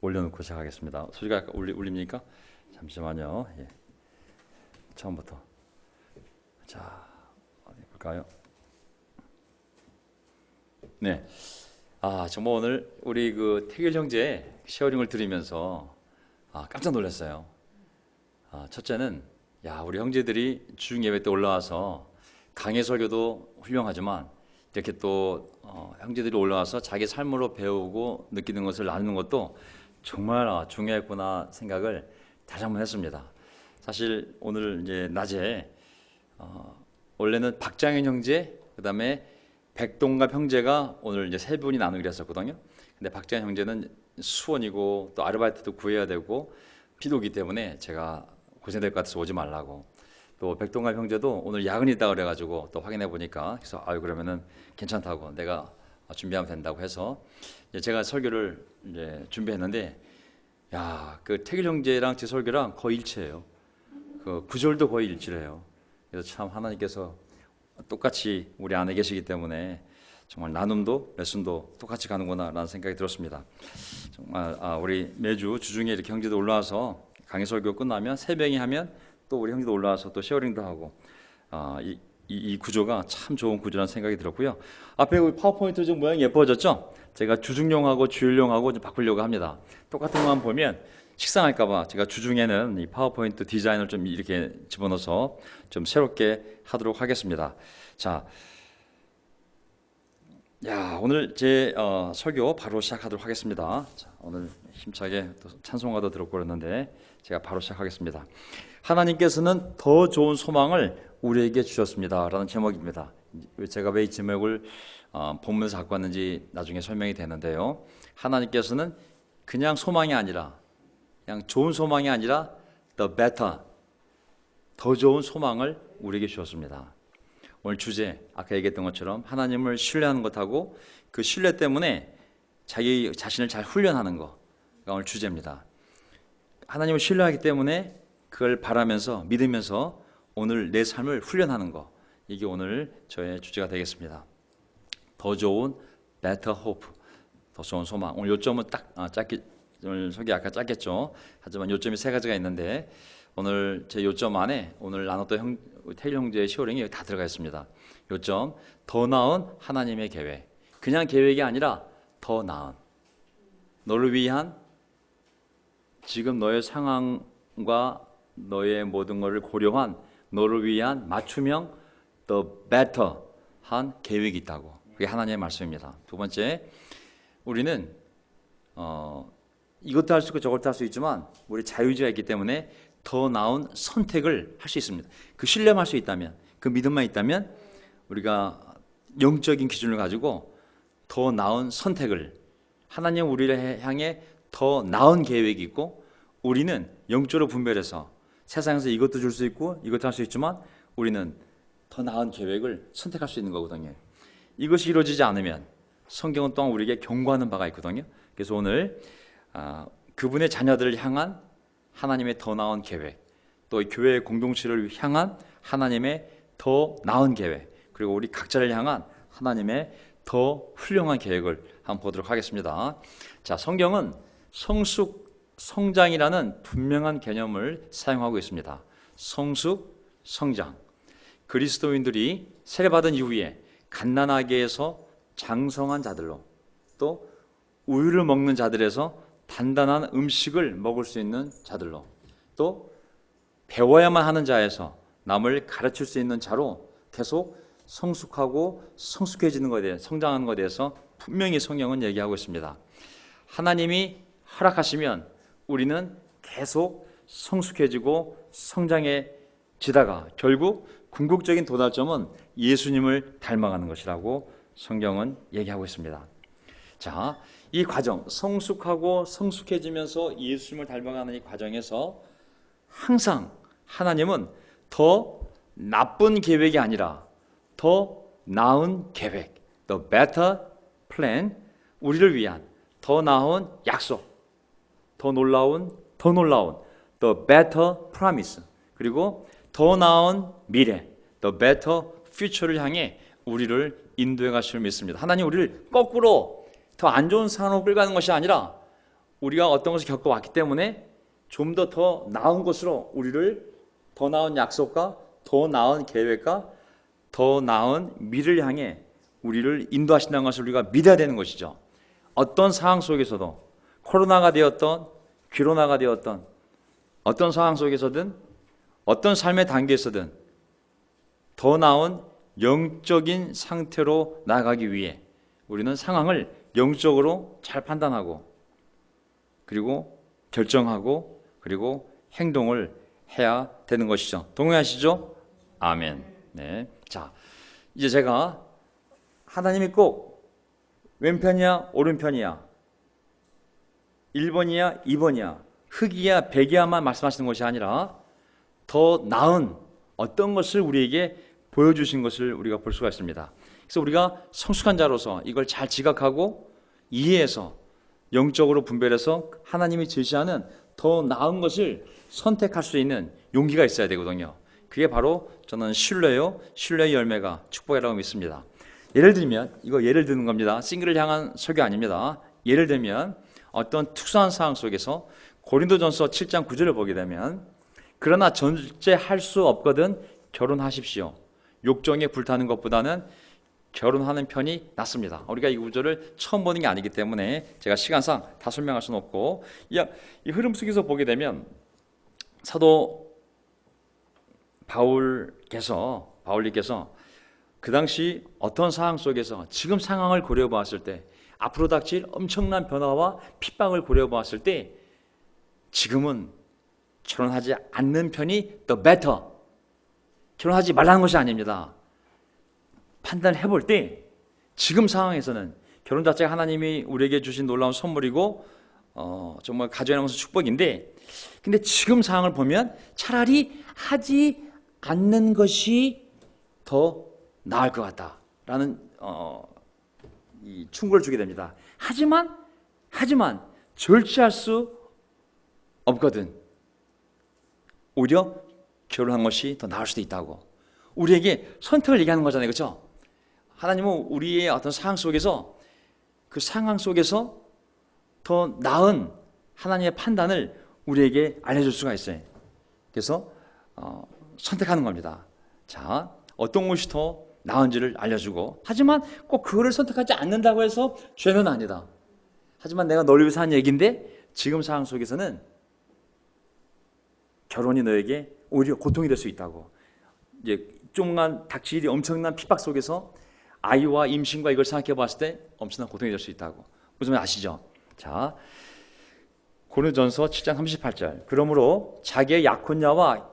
올려놓고 시작하겠습니다. 소리가 약간 울립니까? 잠시만요. 예. 처음부터. 자, 어디 볼까요? 네. 정말 오늘 우리 그 태길 형제 쉐어링을 들으면서 깜짝 놀랐어요. 첫째는 우리 형제들이 주중 예배 때 올라와서 강해 설교도 훌륭하지만 이렇게 또 형제들이 올라와서 자기 삶으로 배우고 느끼는 것을 나누는 것도 정말 중요했구나 생각을 다시 한번 했습니다. 사실 오늘 이제 낮에 원래는 박장현 형제, 그다음에 백동갑 형제가 오늘 이제 세 분이 나누기로 했었거든요. 근데 박장현 형제는 수원이고 또 아르바이트도 구해야 되고 비도 오기 때문에 제가 고생될 것 같아서 오지 말라고. 또 백동갑 형제도 오늘 야근이 있다 그래가지고 또 확인해 보니까 그래서 그러면은 괜찮다고 내가 준비하면 된다고 해서 이제 제가 설교를 이제 준비했는데 그 태길 형제랑 제 설교랑 거의 일치해요. 그 구절도 거의 일치를 해요. 그래서 참 하나님께서 똑같이 우리 안에 계시기 때문에 정말 나눔도 레슨도 똑같이 가는구나라는 생각이 들었습니다. 정말 우리 매주 주중에 이렇게 형제도 올라와서 강의 설교 끝나면 새벽에 하면 또 우리 형제도 올라와서 또 쉐어링도 하고 이 구조가 참 좋은 구조라는 생각이 들었고요. 앞에 파워포인트 좀 모양이 예뻐졌죠? 제가 주중용하고 주일용하고 좀 바꾸려고 합니다. 똑같은 것만 보면 식상할까봐 제가 주중에는 이 파워포인트 디자인을 좀 이렇게 집어넣어서 좀 새롭게 하도록 하겠습니다. 자, 오늘 제 설교 바로 시작하도록 하겠습니다. 자, 오늘 힘차게 또 찬송가도 들었고 그랬는데 제가 바로 시작하겠습니다. 하나님께서는 더 좋은 소망을 우리에게 주셨습니다 라는 제목입니다. 제가 왜 이 제목을 본문에서 갖고 왔는지 나중에 설명이 되는데요. 하나님께서는 그냥 소망이 아니라 그냥 좋은 소망이 아니라 the better, 더 좋은 소망을 우리에게 주셨습니다. 오늘 주제 아까 얘기했던 것처럼 하나님을 신뢰하는 것하고 그 신뢰 때문에 자기 자신을 잘 훈련하는 거가 오늘 주제입니다. 하나님을 신뢰하기 때문에 그걸 바라면서 믿으면서 오늘 내 삶을 훈련하는 거, 이게 오늘 저의 주제가 되겠습니다. 더 좋은 better hope, 더 좋은 소망. 오늘 요점은 딱 오늘 설교 아까 짧겠죠. 하지만 요점이 세 가지가 있는데 오늘 제 요점 안에 오늘 나눴던 태일 형제의 쉐어링이 다 들어가 있습니다. 요점, 더 나은 하나님의 계획. 그냥 계획이 아니라 더 나은, 너를 위한, 지금 너의 상황과 너의 모든 것을 고려한 너를 위한 맞춤형 the better 한 계획이 있다고. 그게 하나님의 말씀입니다. 두 번째, 우리는 이것도 할 수 있고 저것도 할 수 있지만 우리 자유의지가 있기 때문에 더 나은 선택을 할 수 있습니다. 그 신뢰만 할 수 있다면, 그 믿음만 있다면 우리가 영적인 기준을 가지고 더 나은 선택을, 하나님 우리를 향해 더 나은 계획이 있고 우리는 영적으로 분별해서 세상에서 이것도 줄 수 있고 이것도 할 수 있지만 우리는 더 나은 계획을 선택할 수 있는 거거든요. 이것이 이루어지지 않으면 성경은 또한 우리에게 경고하는 바가 있거든요. 그래서 오늘 그분의 자녀들을 향한 하나님의 더 나은 계획, 또 교회의 공동체를 향한 하나님의 더 나은 계획, 그리고 우리 각자를 향한 하나님의 더 훌륭한 계획을 한번 보도록 하겠습니다. 자, 성경은 성숙, 성장이라는 분명한 개념을 사용하고 있습니다. 성숙, 성장. 그리스도인들이 세례받은 이후에 갓난아기에서 장성한 자들로, 또 우유를 먹는 자들에서 단단한 음식을 먹을 수 있는 자들로, 또 배워야만 하는 자에서 남을 가르칠 수 있는 자로 계속 성숙하고 성숙해지는 것에 대해, 성장하는 것에 대해서 분명히 성경은 얘기하고 있습니다. 하나님이 허락하시면 우리는 계속 성숙해지고 성장해지다가 결국 궁극적인 도달점은 예수님을 닮아가는 것이라고 성경은 얘기하고 있습니다. 자, 이 과정, 성숙하고 성숙해지면서 예수님을 닮아가는 이 과정에서 항상 하나님은 더 나쁜 계획이 아니라 더 나은 계획, the better plan, 우리를 위한 더 나은 약속, 더 놀라운 the better promise, 그리고 더 나은 미래, the better future를 향해 우리를 인도해 가실 줄 믿습니다. 하나님 우리를 거꾸로 더 안 좋은 상황으로 끌고 가는 것이 아니라 우리가 어떤 것을 겪어왔기 때문에 좀 더 나은 것으로 우리를 더 나은 약속과 더 나은 계획과 더 나은 미래를 향해 우리를 인도하신다는 것을 우리가 믿어야 되는 것이죠. 어떤 상황 속에서도 코로나가 되었던 귀로나가 되었던 어떤 상황 속에서든 어떤 삶의 단계에서든 더 나은 영적인 상태로 나아가기 위해 우리는 상황을 영적으로 잘 판단하고 그리고 결정하고 그리고 행동을 해야 되는 것이죠. 동의하시죠? 아멘. 네. 자, 이제 제가 하나님이 꼭 왼편이야 오른편이야 1번이야 2번이야 흑이야 백이야만 말씀하시는 것이 아니라 더 나은 어떤 것을 우리에게 보여주신 것을 우리가 볼 수가 있습니다. 그래서 우리가 성숙한 자로서 이걸 잘 지각하고 이해해서 영적으로 분별해서 하나님이 제시하는 더 나은 것을 선택할 수 있는 용기가 있어야 되거든요. 그게 바로 저는 신뢰요, 신뢰의 열매가 축복이라고 믿습니다. 예를 들면 이거 예를 드는 겁니다. 싱글을 향한 설교 아닙니다. 예를 들면 어떤 특수한 상황 속에서 고린도전서 7장 9절을 보게 되면 그러나 절제할 수 없거든 결혼하십시오. 욕정에 불타는 것보다는 결혼하는 편이 낫습니다. 우리가 이 구절을 처음 보는 게 아니기 때문에 제가 시간상 다 설명할 수는 없고 이 흐름 속에서 보게 되면 사도 바울님께서 그 당시 어떤 상황 속에서 지금 상황을 고려해 보았을 때 앞으로 닥칠 엄청난 변화와 핍박을 고려해 보았을 때 지금은 결혼하지 않는 편이 the better. 결혼하지 말라는 것이 아닙니다. 판단해 볼 때 지금 상황에서는 결혼 자체가 하나님이 우리에게 주신 놀라운 선물이고 정말 가져야 하는 축복인데 근데 지금 상황을 보면 차라리 하지 않는 것이 더 나을 것 같다라는 이 충고를 주게 됩니다. 하지만 절제할 수 없거든. 오히려 결혼한 것이 더 나을 수도 있다고. 우리에게 선택을 얘기하는 거잖아요. 그렇죠? 하나님은 우리의 어떤 상황 속에서 그 상황 속에서 더 나은 하나님의 판단을 우리에게 알려줄 수가 있어요. 그래서 선택하는 겁니다. 자, 어떤 것이 더 나은지를 알려주고 하지만 꼭 그거를 선택하지 않는다고 해서 죄는 아니다. 하지만 내가 널 위해서 한 얘기인데 지금 상황 속에서는 결혼이 너에게 오히려 고통이 될 수 있다고. 이제 조금만 닥칠 일이 엄청난 핍박 속에서 아이와 임신과 이걸 생각해 봤을 때 엄청난 고통이 될 수 있다고. 무슨 말 아시죠? 자, 고린도전서 7장 38절. 그러므로 자기의 약혼녀와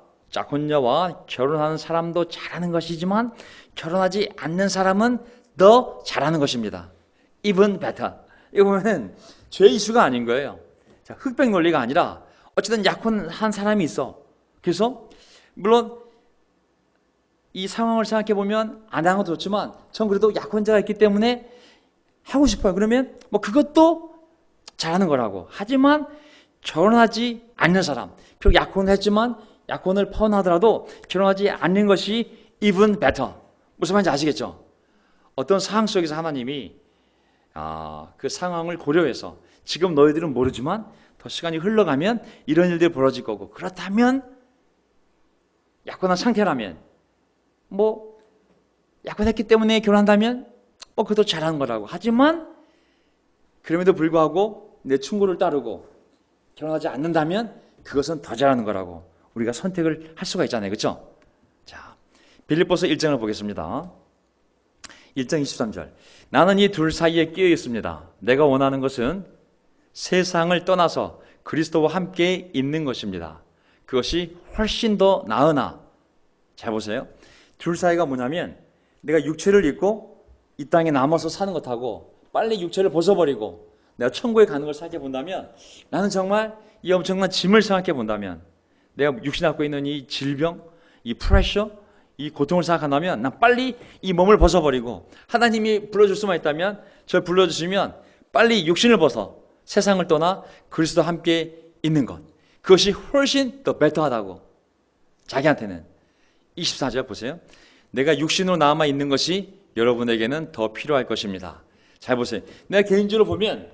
결혼하는 사람도 잘하는 것이지만 결혼하지 않는 사람은 더 잘하는 것입니다. Even better. 이거 보면 죄 이슈가 아닌 거예요. 자, 흑백 논리가 아니라 어쨌든 약혼한 사람이 있어. 그래서 물론 이 상황을 생각해 보면 안 하는 것도 좋지만 전 그래도 약혼자가 있기 때문에 하고 싶어요. 그러면 뭐 그것도 잘하는 거라고. 하지만 결혼하지 않는 사람, 비록 약혼을 했지만 약혼을 파혼하더라도 결혼하지 않는 것이 even better. 무슨 말인지 아시겠죠? 어떤 상황 속에서 하나님이 그 상황을 고려해서 지금 너희들은 모르지만 더 시간이 흘러가면 이런 일들이 벌어질 거고 그렇다면 약혼한 상태라면 뭐 약혼했기 때문에 결혼한다면 그것도 잘하는 거라고. 하지만 그럼에도 불구하고 내 충고를 따르고 결혼하지 않는다면 그것은 더 잘하는 거라고. 우리가 선택을 할 수가 있잖아요. 그렇죠? 자, 빌립보서 1장을 보겠습니다. 1장 23절. 나는 이 둘 사이에 끼어 있습니다. 내가 원하는 것은 세상을 떠나서 그리스도와 함께 있는 것입니다. 그것이 훨씬 더 나으나. 잘 보세요. 둘 사이가 뭐냐면 내가 육체를 입고 이 땅에 남아서 사는 것하고 빨리 육체를 벗어버리고 내가 천국에 가는 걸 생각해 본다면 나는 정말 이 엄청난 짐을 생각해 본다면 내가 육신에 갖고 있는 이 질병, 이 프레셔, 이 고통을 생각한다면 난 빨리 이 몸을 벗어버리고 하나님이 불러줄 수만 있다면 저를 불러주시면 빨리 육신을 벗어 세상을 떠나 그리스도와 함께 있는 것. 그것이 훨씬 더 베터하다고. 자기한테는. 24절 보세요. 내가 육신으로 남아있는 것이 여러분에게는 더 필요할 것입니다. 잘 보세요. 내가 개인적으로 보면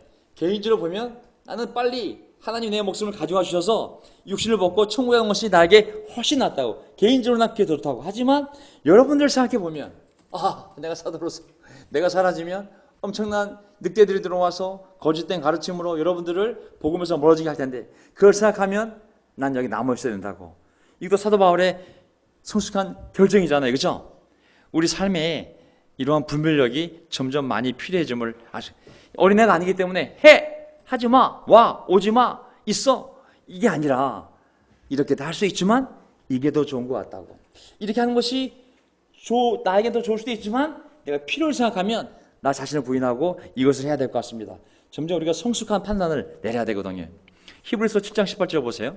나는 빨리 하나님 내 목숨을 가져가 주셔서 육신을 벗고 천국에 가는 것이 나에게 훨씬 낫다고, 개인적으로 난 그게 좋다고. 하지만 여러분들 생각해 보면, 내가 사도로서 내가 사라지면 엄청난 늑대들이 들어와서 거짓된 가르침으로 여러분들을 복음에서 멀어지게 할 텐데, 그걸 생각하면 난 여기 남아 있어야 된다고. 이것도 사도 바울의 성숙한 결정이잖아요, 그렇죠? 우리 삶에 이러한 분별력이 점점 많이 필요해짐을 어린애가 아니기 때문에 하지 마, 와, 오지 마, 있어, 이게 아니라 이렇게 다 할 수 있지만 이게 더 좋은 것 같다고. 이렇게 하는 것이 나에게 더 좋을 수도 있지만 내가 필요를 생각하면 나 자신을 부인하고 이것을 해야 될 것 같습니다. 점점 우리가 성숙한 판단을 내려야 되거든요. 히브리서 7장 18절 보세요.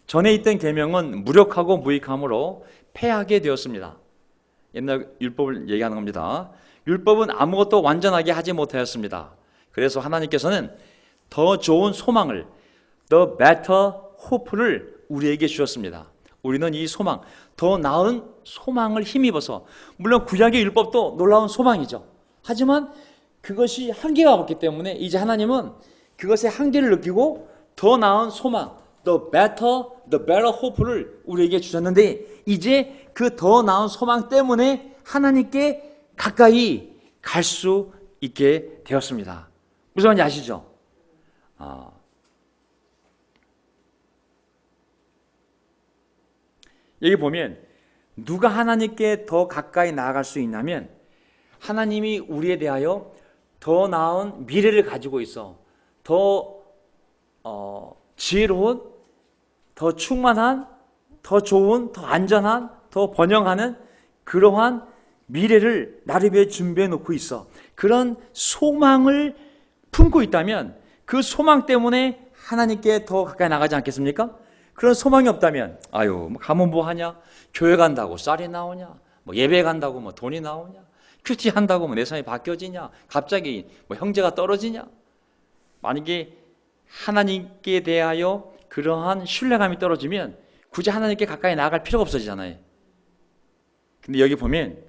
전에 있던 계명은 무력하고 무익함으로 패하게 되었습니다. 옛날 율법을 얘기하는 겁니다. 율법은 아무것도 완전하게 하지 못하였습니다. 그래서 하나님께서는 더 좋은 소망을, the better hope를 우리에게 주셨습니다. 우리는 이 소망, 더 나은 소망을 힘입어서, 물론 구약의 율법도 놀라운 소망이죠. 하지만 그것이 한계가 없기 때문에 이제 하나님은 그것의 한계를 느끼고 더 나은 소망, the better hope를 우리에게 주셨는데, 이제 그 더 나은 소망 때문에 하나님께 가까이 갈 수 있게 되었습니다. 무슨 말인지 아시죠? 여기 보면 누가 하나님께 더 가까이 나아갈 수 있냐면, 하나님이 우리에 대하여 더 나은 미래를 가지고 있어. 더 지혜로운, 더 충만한, 더 좋은, 더 안전한, 더 번영하는 그러한 미래를 나를 위해 준비해 놓고 있어. 그런 소망을 품고 있다면 그 소망 때문에 하나님께 더 가까이 나가지 않겠습니까? 그런 소망이 없다면 가면 뭐 하냐? 교회 간다고 쌀이 나오냐? 뭐 예배 간다고 뭐 돈이 나오냐? 큐티 한다고 뭐 내 삶이 바뀌어지냐? 갑자기 뭐 형제가 떨어지냐? 만약에 하나님께 대하여 그러한 신뢰감이 떨어지면 굳이 하나님께 가까이 나아갈 필요가 없어지잖아요. 근데 여기 보면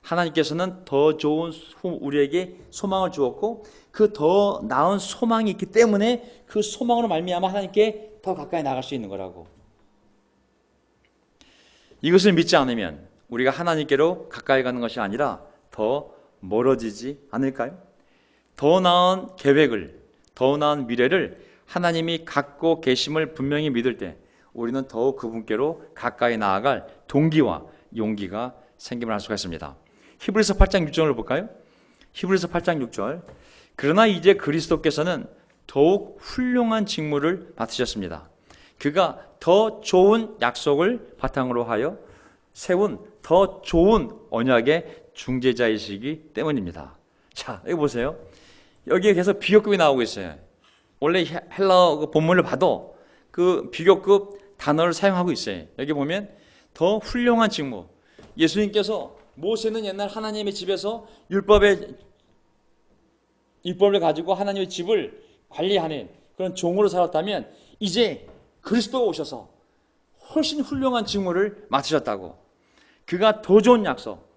하나님께서는 더 좋은 우리에게 소망을 주었고, 그 더 나은 소망이 있기 때문에 그 소망으로 말미암아 하나님께 더 가까이 나갈 수 있는 거라고. 이것을 믿지 않으면 우리가 하나님께로 가까이 가는 것이 아니라 더 멀어지지 않을까요? 더 나은 계획을, 더 나은 미래를 하나님이 갖고 계심을 분명히 믿을 때 우리는 더욱 그분께로 가까이 나아갈 동기와 용기가 생김을 할 수가 있습니다. 히브리서 8장 6절을 볼까요? 히브리서 8장 6절. 그러나 이제 그리스도께서는 더욱 훌륭한 직무를 맡으셨습니다. 그가 더 좋은 약속을 바탕으로 하여 세운 더 좋은 언약의 중재자이시기 때문입니다. 자, 여기 보세요. 여기에 계속 비교급이 나오고 있어요. 원래 헬라어 본문을 봐도 그 비교급 단어를 사용하고 있어요. 여기 보면 더 훌륭한 직무. 예수님께서 모세는 옛날 하나님의 집에서 율법을 가지고 하나님의 집을 관리하는 그런 종으로 살았다면, 이제 그리스도가 오셔서 훨씬 훌륭한 직무를 맡으셨다고. 그가 더 좋은 약속,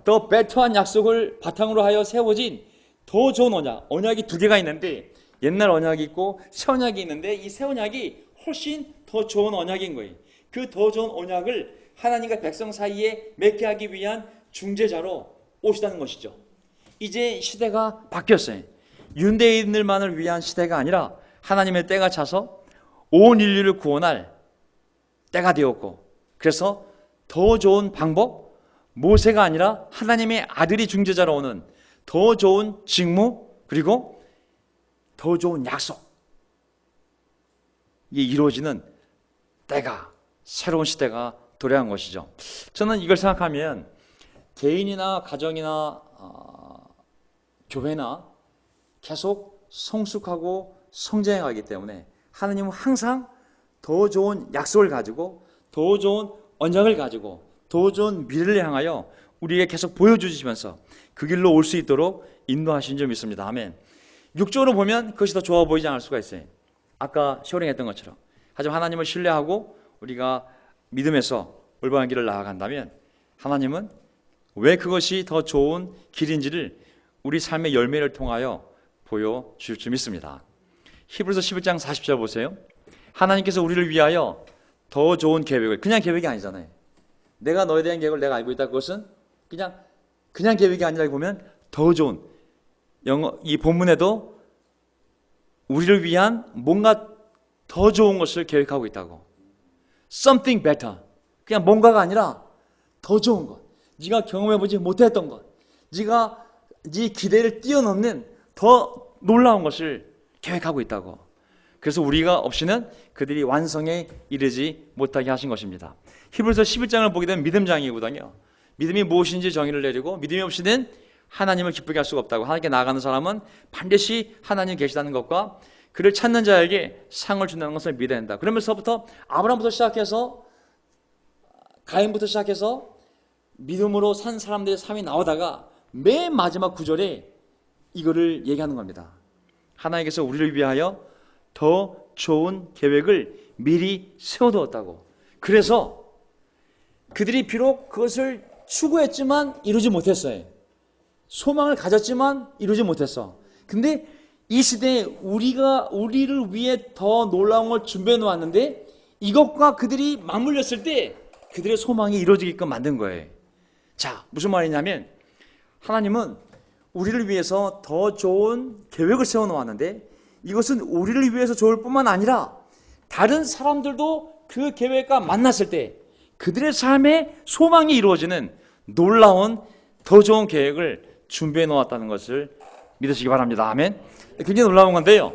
더 베터한 약속을 바탕으로 하여 세워진 더 좋은 언약이 두 개가 있는데, 옛날 언약이 있고 새 언약이 있는데, 이 새 언약이 훨씬 더 좋은 언약인 거예요. 그 더 좋은 언약을 하나님과 백성 사이에 맺게 하기 위한 중재자로 오시다는 것이죠. 이제 시대가 바뀌었어요. 유대인들만을 위한 시대가 아니라 하나님의 때가 차서 온 인류를 구원할 때가 되었고, 그래서 더 좋은 방법, 모세가 아니라 하나님의 아들이 중재자로 오는 더 좋은 직무, 그리고 더 좋은 약속, 이게 이루어지는 때가, 새로운 시대가 도래한 것이죠. 저는 이걸 생각하면 개인이나 가정이나 교회나 계속 성숙하고 성장해 가기 때문에 하나님은 항상 더 좋은 약속을 가지고, 더 좋은 언약을 가지고, 더 좋은 미래를 향하여 우리에게 계속 보여주시면서 그 길로 올 수 있도록 인도하신 줄 믿습니다. 아멘. 육적으로 보면 그것이 더 좋아 보이지 않을 수가 있어요. 아까 셔링했던 것처럼. 하지만 하나님을 신뢰하고 우리가 믿음에서 올바른 길을 나아간다면 하나님은 왜 그것이 더 좋은 길인지를 우리 삶의 열매를 통하여 보여주실 줄 믿습니다. 히브리서 11장 40절 보세요. 하나님께서 우리를 위하여 더 좋은 계획을, 그냥 계획이 아니잖아요. 내가 너에 대한 계획을 내가 알고 있다. 그것은 그냥 계획이 아니라 보면 더 좋은, 이 본문에도 우리를 위한 뭔가 더 좋은 것을 계획하고 있다고. Something better. 그냥 뭔가가 아니라 더 좋은 것, 네가 경험해보지 못했던 것, 네 기대를 뛰어넘는 더 놀라운 것을 계획하고 있다고. 그래서 우리가 없이는 그들이 완성에 이르지 못하게 하신 것입니다. 히브리서 11장을 보게 되면 믿음장이거든요. 믿음이 무엇인지 정의를 내리고, 믿음이 없이는 하나님을 기쁘게 할 수가 없다고. 하나님께 나아가는 사람은 반드시 하나님이 계시다는 것과 그를 찾는 자에게 상을 준다는 것을 믿어야 한다. 그러면서부터 아브라함부터 시작해서 가인부터 시작해서 믿음으로 산 사람들의 삶이 나오다가 맨 마지막 구절에 이거를 얘기하는 겁니다. 하나님께서 우리를 위하여 더 좋은 계획을 미리 세워두었다고. 그래서 그들이 비록 그것을 추구했지만 이루지 못했어요. 소망을 가졌지만 이루지 못했어. 근데 이 시대에 우리를 위해 더 놀라운 걸 준비해 놓았는데 이것과 그들이 맞물렸을 때 그들의 소망이 이루어지게끔 만든 거예요. 자, 무슨 말이냐면 하나님은 우리를 위해서 더 좋은 계획을 세워 놓았는데 이것은 우리를 위해서 좋을 뿐만 아니라 다른 사람들도 그 계획과 만났을 때 그들의 삶에 소망이 이루어지는 놀라운 더 좋은 계획을 준비해 놓았다는 것을 믿으시기 바랍니다. 아멘. 굉장히 놀라운 건데요,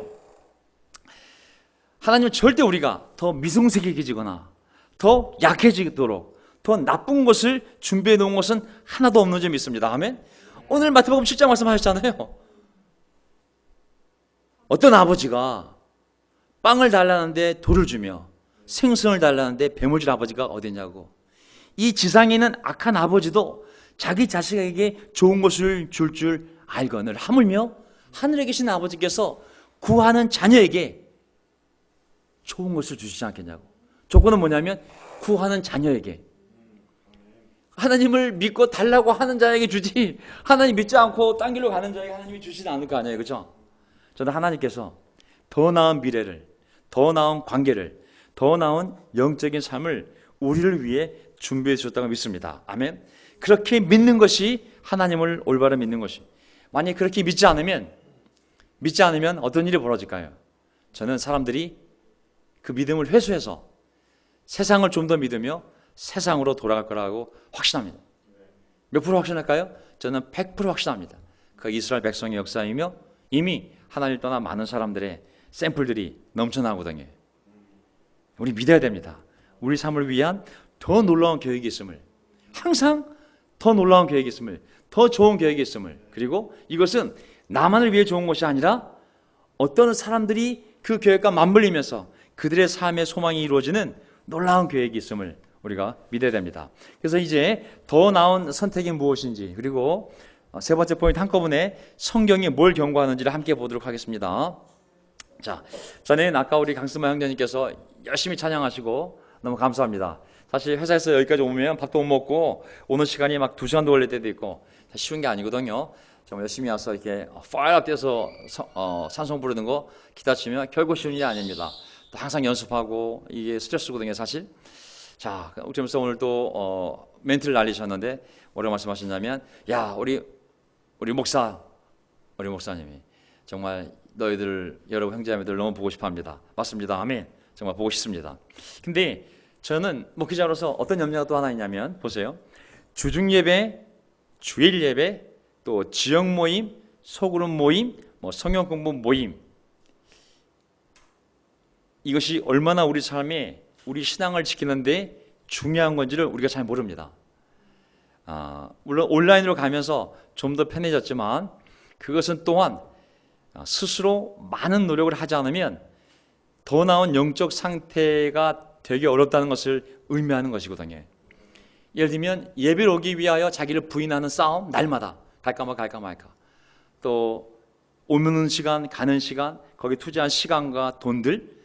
하나님은 절대 우리가 더 미성숙해지거나 더 약해지도록 더 나쁜 것을 준비해 놓은 것은 하나도 없는 점이 있습니다. 아멘. 오늘 마태복음 7장 말씀하셨잖아요. 어떤 아버지가 빵을 달라는데 돌을 주며 생선을 달라는데 뱀을 줄 아버지가 어디 있냐고. 이 지상에 있는 악한 아버지도 자기 자식에게 좋은 것을 줄 알거늘 하물며 하늘에 계신 아버지께서 구하는 자녀에게 좋은 것을 주시지 않겠냐고. 조건은 뭐냐면 구하는 자녀에게, 하나님을 믿고 달라고 하는 자에게 주지, 하나님 믿지 않고 딴 길로 가는 자에게 하나님이 주시지 않을 거 아니에요. 그렇죠? 저는 하나님께서 더 나은 미래를, 더 나은 관계를, 더 나은 영적인 삶을 우리를 위해 준비해 주셨다고 믿습니다. 아멘. 그렇게 믿는 것이 하나님을 올바로 믿는 것이. 만약에 그렇게 믿지 않으면 어떤 일이 벌어질까요? 저는 사람들이 그 믿음을 회수해서 세상을 좀 더 믿으며 세상으로 돌아갈 거라고 확신합니다. 몇 프로 확신할까요? 저는 100% 확신합니다. 그 이스라엘 백성의 역사이며 이미 하나님을 떠난 많은 사람들의 샘플들이 넘쳐나거든요. 우리 믿어야 됩니다. 우리 삶을 위한 더 놀라운 계획이 있음을, 항상 더 놀라운 계획이 있음을, 더 좋은 계획이 있음을, 그리고 이것은 나만을 위해 좋은 것이 아니라 어떤 사람들이 그 계획과 맞물리면서 그들의 삶의 소망이 이루어지는 놀라운 계획이 있음을 우리가 믿어야 됩니다. 그래서 이제 더 나은 선택이 무엇인지, 그리고 세 번째 포인트 한꺼번에 성경이 뭘 경고하는지를 함께 보도록 하겠습니다. 자, 전에는 아까 우리 강스마 형제님께서 열심히 찬양하시고 너무 감사합니다. 사실 회사에서 여기까지 오면 밥도 못 먹고 오는 시간이 막 2시간도 걸릴 때도 있고 쉬운 게 아니거든요. 정말 열심히 와서 이렇게 파이어 뛰어서 찬송 부르는 거 기타 치면 결코 쉬운 일이 아닙니다. 또 항상 연습하고 이게 스트레스거든요, 사실. 자, 그러면서 오늘 또 멘트를 날리셨는데 뭐라고 말씀하셨냐면, 야, 우리 목사님이 정말 너희들 여러분 형제자매들 너무 보고 싶어합니다. 맞습니다. 아멘. 정말 보고 싶습니다. 근데 저는 목회자로서 어떤 염려가 또 하나 있냐면, 보세요. 주중 예배, 주일 예배, 또 지역 모임, 소그룹 모임, 성경 공부 모임, 이것이 얼마나 우리 삶에 우리 신앙을 지키는데 중요한 건지를 우리가 잘 모릅니다. 물론 온라인으로 가면서 좀 더 편해졌지만 그것은 또한 스스로 많은 노력을 하지 않으면 더 나은 영적 상태가 되게 어렵다는 것을 의미하는 것이거든요. 예를 들면 예배를 오기 위하여 자기를 부인하는 싸움, 날마다 갈까 말까, 또 오는 시간, 가는 시간, 거기 투자한 시간과 돈들,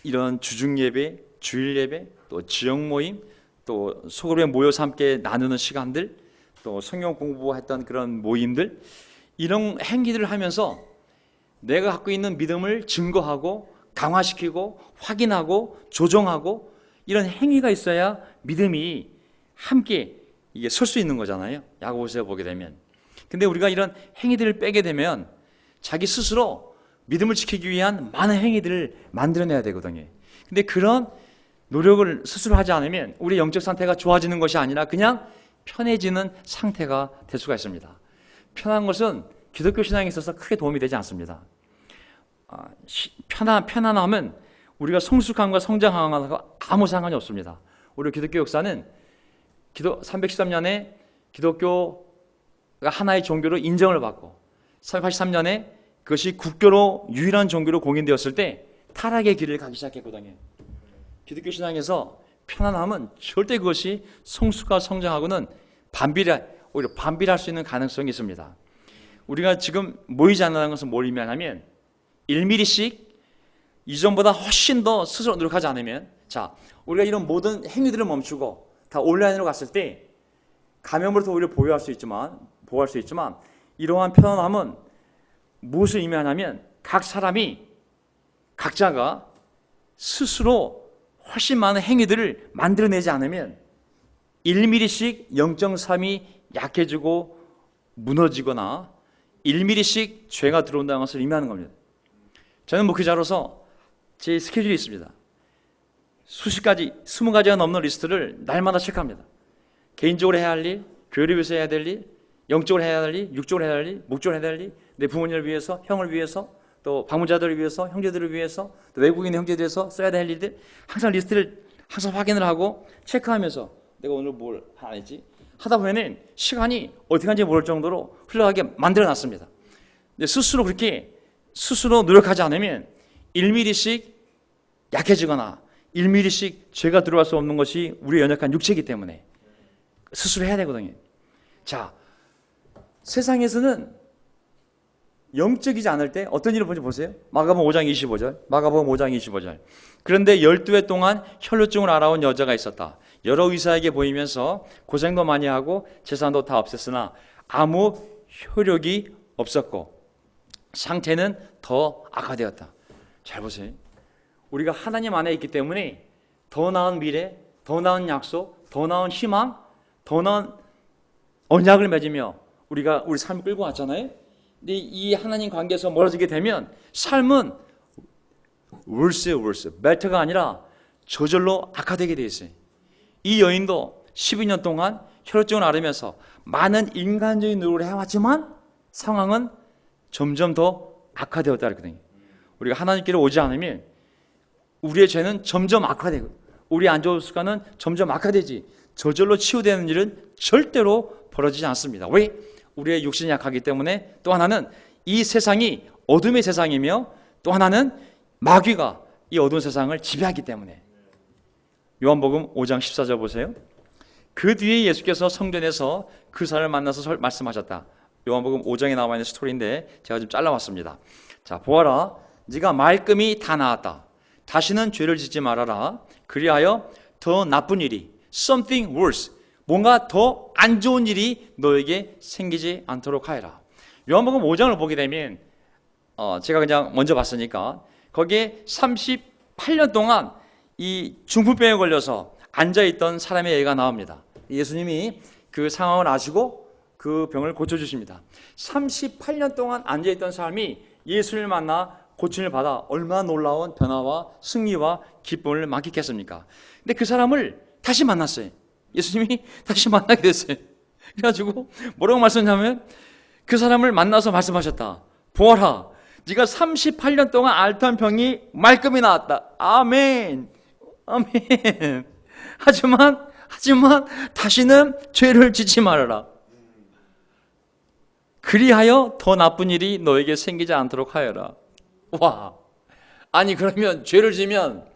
이런 주중 예배, 주일 예배, 또 지역 모임, 또 소그룹에 모여서 함께 나누는 시간들, 또 성경 공부했던 그런 모임들, 이런 행기들을 하면서 내가 갖고 있는 믿음을 증거하고 강화시키고 확인하고 조정하고 이런 행위가 있어야 믿음이 함께 이게 설 수 있는 거잖아요. 야고보서에 보게 되면. 근데 우리가 이런 행위들을 빼게 되면 자기 스스로 믿음을 지키기 위한 많은 행위들을 만들어내야 되거든요. 근데 그런 노력을 스스로 하지 않으면 우리 영적 상태가 좋아지는 것이 아니라 그냥 편해지는 상태가 될 수가 있습니다. 편한 것은 기독교 신앙에 있어서 크게 도움이 되지 않습니다. 편안함은 우리가 성숙함과 성장함과 아무 상관이 없습니다. 우리 기독교 역사는 313년에 기독교가 하나의 종교로 인정을 받고 383년에 그것이 국교로 유일한 종교로 공인되었을 때 타락의 길을 가기 시작했거든요. 기독교 신앙에서 편안함은 절대 그것이 성숙과 성장하고는 오히려 반비례할 수 있는 가능성이 있습니다. 우리가 지금 모이지 않는다는 것은 뭘 의미하냐면 1mm씩 이전보다 훨씬 더 스스로 노력하지 않으면, 자, 우리가 이런 모든 행위들을 멈추고 다 온라인으로 갔을 때 감염으로부터 오히려 보호할 수 있지만 이러한 편안함은 무엇을 의미하냐면 각자가 스스로 훨씬 많은 행위들을 만들어내지 않으면 1mm씩 0.3이 약해지고 무너지거나 1mm씩 죄가 들어온다는 것을 의미하는 겁니다. 저는 목회자로서 제 스케줄이 있습니다. 20가지가 넘는 리스트를 날마다 체크합니다. 개인적으로 해야 할 일, 교회를 위해서 해야 될 일, 영적으로 해야 할 일, 육적으로 해야 할 일, 목적으로 해야 할 일, 내 부모님을 위해서, 형을 위해서, 또 방문자들을 위해서, 형제들을 위해서, 또 외국인의 형제들을 위해서 써야 될 일들, 항상 리스트를 항상 확인을 하고 체크하면서 내가 오늘 뭘 하지? 하다 보면은 시간이 어떻게 하는지 모를 정도로 흘러가게 만들어놨습니다. 근데 스스로 노력하지 않으면 1mm씩 약해지거나 1mm씩 죄가 들어갈 수 없는 것이 우리의 연약한 육체이기 때문에 스스로 해야 되거든요. 자, 세상에서는 영적이지 않을 때 어떤 일을 보는지 보세요. 마가복음 5장 25절. 그런데 12해 동안 혈루증을 앓아온 여자가 있었다. 여러 의사에게 보이면서 고생도 많이 하고 재산도 다 없앴으나 아무 효력이 없었고 상태는 더 악화되었다. 잘 보세요. 우리가 하나님 안에 있기 때문에 더 나은 미래, 더 나은 약속, 더 나은 희망, 더 나은 언약을 맺으며 우리가 우리 삶을 끌고 왔잖아요. 근데 이 하나님 관계에서 멀어지게 되면 삶은 worse, better가 아니라 저절로 악화되게 돼 있어요. 이 여인도 12년 동안 혈루증을 앓으면서 많은 인간적인 노력을 해왔지만 상황은 점점 더 악화되었다 그랬거든요. 우리가 하나님께로 오지 않으면 우리의 죄는 점점 악화되고 우리 안 좋은 습관은 점점 악화되지 저절로 치유되는 일은 절대로 벌어지지 않습니다. 왜? 우리의 육신이 약하기 때문에. 또 하나는 이 세상이 어둠의 세상이며 또 하나는 마귀가 이 어두운 세상을 지배하기 때문에. 요한복음 5장 14절 보세요. 그 뒤에 예수께서 성전에서 그 사람을 만나서 말씀하셨다. 요한복음 5장에 나와 있는 스토리인데 제가 좀 잘라왔습니다. 자, 보아라, 네가 말끔히 다 나았다. 다시는 죄를 짓지 말아라. 그리하여 더 나쁜 일이 something worse, 뭔가 더 안 좋은 일이 너에게 생기지 않도록 하여라. 요한복음 5장을 보게 되면 제가 그냥 먼저 봤으니까 거기에 38년 동안 이 중풍병에 걸려서 앉아있던 사람의 얘기가 나옵니다. 예수님이 그 상황을 아시고 그 병을 고쳐주십니다. 38년 동안 앉아있던 사람이 예수를 만나 고침을 받아 얼마나 놀라운 변화와 승리와 기쁨을 만끽했습니까? 근데 그 사람을 다시 만났어요. 예수님이 다시 만나게 됐어요. 그래가지고 뭐라고 말씀하냐면 그 사람을 만나서 말씀하셨다. 보아라, 네가 38년 동안 앓던 병이 말끔히 나았다. 아멘. 아멘. 하지만 다시는 죄를 짓지 말아라. 그리하여 더 나쁜 일이 너에게 생기지 않도록 하여라. 와, 아니 그러면 죄를 지면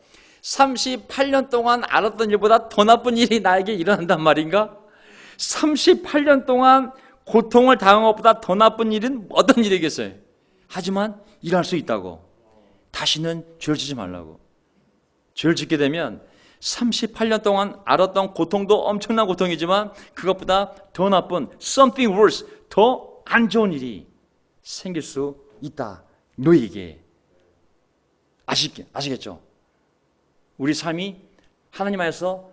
38년 동안 알았던 일보다 더 나쁜 일이 나에게 일어난단 말인가? 38년 동안 고통을 당한 것보다 더 나쁜 일은 어떤 일이겠어요? 하지만 일할 수 있다고. 다시는 죄를 짓지 말라고. 죄를 짓게 되면 38년 동안 알았던 고통도 엄청난 고통이지만 그것보다 더 나쁜 something worse, 더 안 좋은 일이 생길 수 있다. 너희에게. 아시겠죠? 우리 삶이 하나님 안에서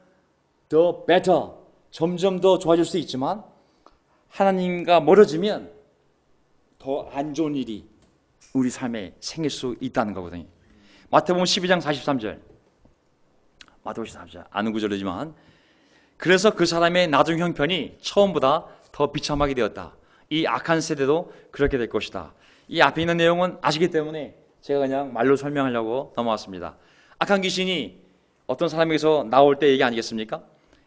더 better, 점점 더 좋아질 수 있지만 하나님과 멀어지면 더 안 좋은 일이 우리 삶에 생길 수 있다는 거거든요. 마태복음 12장 43절, 마태복음 43절 아는 구절이지만, 그래서 그 사람의 나중 형편이 처음보다 더 비참하게 되었다. 이 악한 세대도 그렇게 될 것이다. 이 앞에 있는 내용은 아시기 때문에 제가 그냥 말로 설명하려고 넘어왔습니다. 악한 귀신이 어떤 사람에게서 나올 때 얘기 아니겠습니까?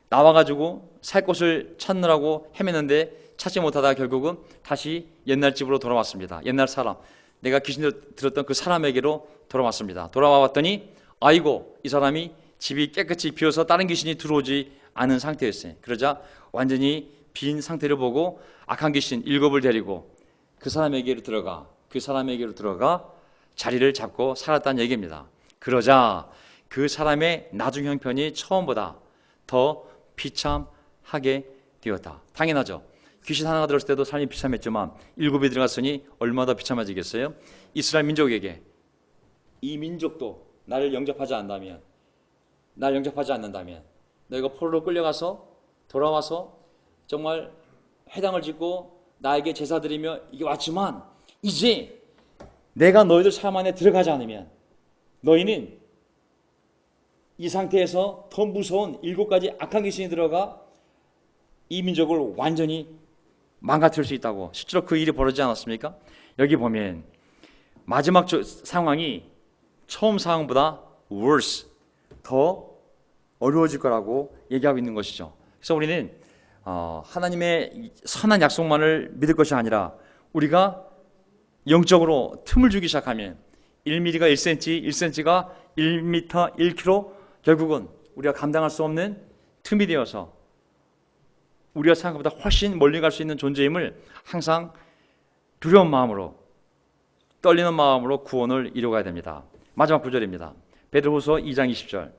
나와가지고 살 곳을 찾느라고 헤매는데 찾지 못하다가 결국은 다시 옛날 집으로 돌아왔습니다. 옛날 사람, 내가 귀신 들었던 그 사람에게로 돌아왔습니다. 돌아와 봤더니 아이고, 이 사람이 집이 깨끗이 비어서 다른 귀신이 들어오지 않은 상태였어요. 그러자 완전히 빈 상태를 보고 악한 귀신 7을 데리고 그 사람에게로 들어가 자리를 잡고 살았다는 얘기입니다. 그러자 그 사람의 나중 형편이 처음보다 더 비참하게 되었다. 당연하죠. 귀신 하나가 들었을 때도 삶이 비참했지만 7이 들어갔으니 얼마나 더 비참해지겠어요? 이스라엘 민족에게, 이 민족도 나를 영접하지 않는다면, 너희가 포로로 끌려가서 돌아와서 정말 회당을 짓고 나에게 제사 드리며 이게 왔지만, 이제 내가 너희들 삶 안에 들어가지 않으면 너희는 이 상태에서 더 무서운 7가지 악한 귀신이 들어가 이 민족을 완전히 망가뜨릴 수 있다고. 실제로 그 일이 벌어지지 않았습니까? 여기 보면 마지막 상황이 처음 상황보다 worse, 더 어려워질 거라고 얘기하고 있는 것이죠. 그래서 우리는 하나님의 선한 약속만을 믿을 것이 아니라 우리가 영적으로 틈을 주기 시작하면 1mm가 1cm, 1cm가 1m, 1km, 결국은 우리가 감당할 수 없는 틈이 되어서 우리가 생각보다 훨씬 멀리 갈 수 있는 존재임을 항상 두려운 마음으로, 떨리는 마음으로 구원을 이루어가야 됩니다. 마지막 구절입니다. 베드로후서 2장 20절.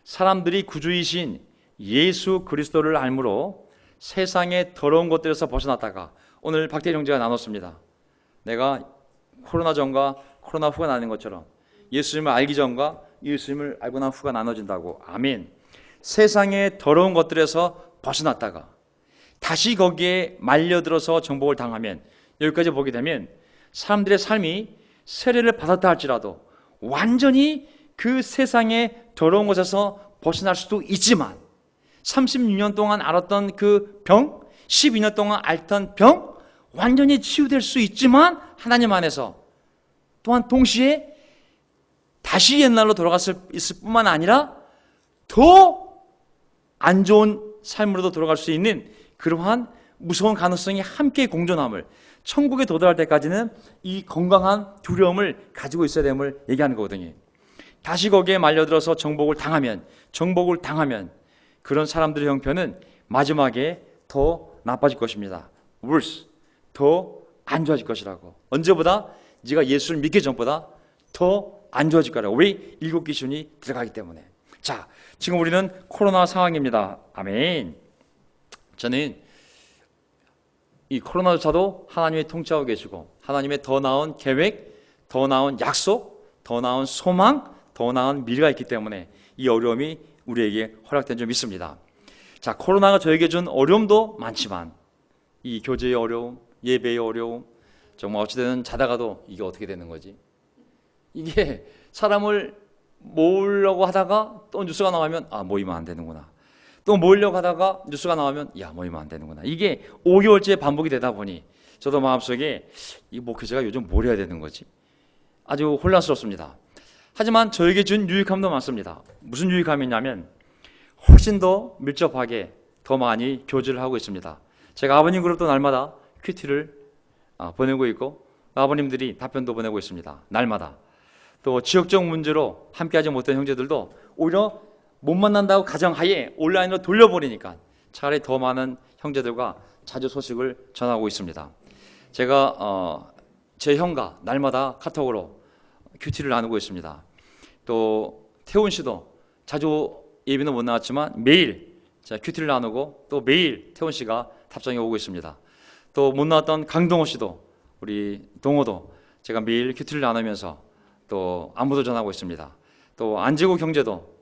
사람들이 구주이신 예수 그리스도를 알므로 세상의 더러운 것들에서 벗어났다가, 오늘 박태일 형제가 나눴습니다. 내가 코로나 전과 코로나 후가 나는 것처럼 예수님을 알기 전과 예수님을 알고 난 후가 나눠진다고. 아멘. 세상의 더러운 것들에서 벗어났다가 다시 거기에 말려들어서 정복을 당하면, 여기까지 보게 되면 사람들의 삶이 세례를 받았다 할지라도 완전히 그 세상의 더러운 것에서 벗어날 수도 있지만, 36년 동안 앓았던 그 병, 12년 동안 앓던 병 완전히 치유될 수 있지만, 하나님 안에서 또한 동시에 다시 옛날로 돌아갔을 뿐만 아니라 더 안 좋은 삶으로도 돌아갈 수 있는 그러한 무서운 가능성이 함께 공존함을, 천국에 도달할 때까지는 이 건강한 두려움을 가지고 있어야 됨을 얘기하는 거거든요. 다시 거기에 말려들어서 정복을 당하면 그런 사람들의 형편은 마지막에 더 나빠질 것입니다. worse, 더 안 좋아질 것이라고. 언제보다? 네가 예수를 믿기 전보다 더 안 좋아질 거라고. 왜? 7 귀신이 들어가기 때문에. 자, 지금 우리는 코로나 상황입니다. 아멘. 저는 이 코로나조차도 하나님이 통치하고 계시고, 하나님의 더 나은 계획, 더 나은 약속, 더 나은 소망, 더 나은 미래가 있기 때문에 이 어려움이 우리에게 허락된 줄 믿습니다. 자, 코로나가 저에게 준 어려움도 많지만, 이 교제의 어려움, 예배의 어려움, 정말 어찌되든 자다가도 이게 어떻게 되는 거지? 이게 사람을 모으려고 하다가 또 뉴스가 나오면 모이면 안 되는구나. 또 모으려고 하다가 뉴스가 나오면 모이면 안 되는구나. 이게 5개월째 반복이 되다 보니 저도 마음속에 이 목회자가 요즘 뭘 해야 되는 거지? 아주 혼란스럽습니다. 하지만 저에게 준 유익함도 많습니다. 무슨 유익함이냐면 훨씬 더 밀접하게 더 많이 교제를 하고 있습니다. 제가 아버님 그룹도 날마다 큐티를 보내고 있고, 아버님들이 답변도 보내고 있습니다. 날마다. 또 지역적 문제로 함께하지 못한 형제들도 오히려 못 만난다고 가정하에 온라인으로 돌려버리니까 차라리 더 많은 형제들과 자주 소식을 전하고 있습니다. 제가 제 형과 날마다 카톡으로 큐티를 나누고 있습니다. 또 태훈 씨도 자주 예비는 못 나왔지만 매일 큐티를 나누고 또 매일 태훈 씨가 답장이 오고 있습니다. 또 못 나왔던 강동호 씨도, 우리 동호도 제가 매일 큐티를 나누면서 또 안부도 전하고 있습니다. 또 안재고 경제도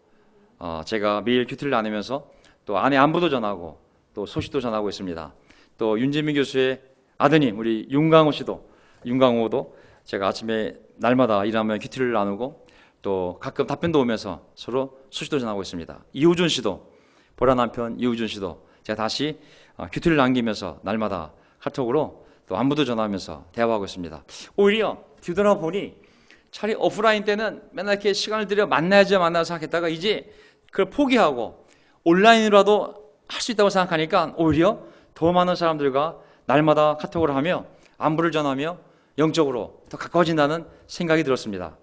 제가 매일 큐티를 나누면서 또 아내 안부도 전하고 또 소식도 전하고 있습니다. 또 윤재민 교수의 아드님 우리 윤강호도 제가 아침에 날마다 일하면 큐티를 나누고 또 가끔 답변도 오면서 서로 소식도 전하고 있습니다. 이우준 씨도 보라 남편 이우준 씨도 제가 다시 큐티를 남기면서 날마다 카톡으로 또 안부도 전하면서 대화하고 있습니다. 오히려 뒤돌아보니 차라리 오프라인 때는 맨날 이렇게 시간을 들여 만나야지 생각했다가 이제 그걸 포기하고 온라인으로라도 할 수 있다고 생각하니까 오히려 더 많은 사람들과 날마다 카톡을 하며 안부를 전하며 영적으로 더 가까워진다는 생각이 들었습니다.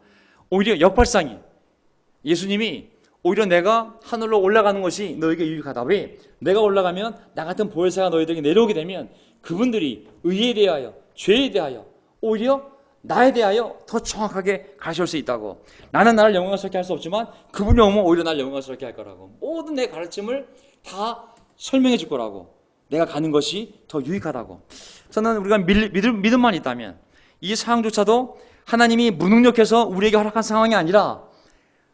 오히려 역발상이 예수님이 오히려 내가 하늘로 올라가는 것이 너에게 유익하다. 왜? 내가 올라가면 나 같은 보혜사가 너희들에게 내려오게 되면 그분들이 의에 대하여 죄에 대하여 오히려 나에 대하여 더 정확하게 가르칠 수 있다고. 나는 나를 영광스럽게 할 수 없지만 그분이 오면 오히려 나를 영광스럽게 할 거라고. 모든 내 가르침을 다 설명해 줄 거라고. 내가 가는 것이 더 유익하다고. 저는 우리가 믿음만 있다면 이 상황조차도 하나님이 무능력해서 우리에게 허락한 상황이 아니라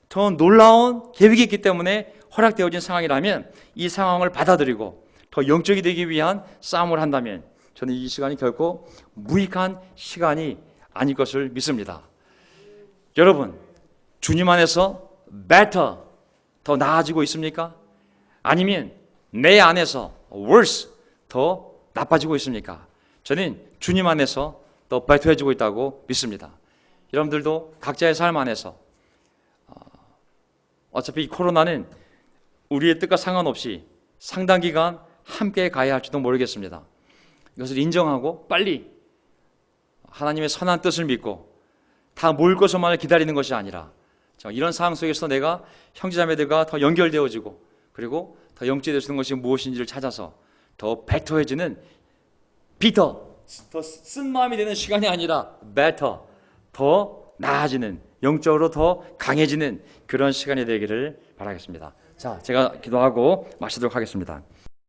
더 놀라운 계획이 있기 때문에 허락되어진 상황이라면 이 상황을 받아들이고 더 영적이 되기 위한 싸움을 한다면 저는 이 시간이 결코 무익한 시간이 아닐 것을 믿습니다. 여러분, 주님 안에서 better, 더 나아지고 있습니까? 아니면 내 안에서 worse, 더 나빠지고 있습니까? 저는 주님 안에서 더 better해지고 있다고 믿습니다. 여러분들도 각자의 삶 안에서 어차피 이 코로나는 우리의 뜻과 상관없이 상당 기간 함께 가야 할지도 모르겠습니다. 이것을 인정하고 빨리 하나님의 선한 뜻을 믿고 다 모일 것만을 기다리는 것이 아니라 이런 상황 속에서 내가 형제자매들과 더 연결되어지고 그리고 더 영적해지는 것이 무엇인지를 찾아서 더 bettera해지는 더 쓴 마음이 되는 시간이 아니라 better, 더 나아지는 영적으로 더 강해지는 그런 시간이 되기를 바라겠습니다. 자, 제가 기도하고 마치도록 하겠습니다.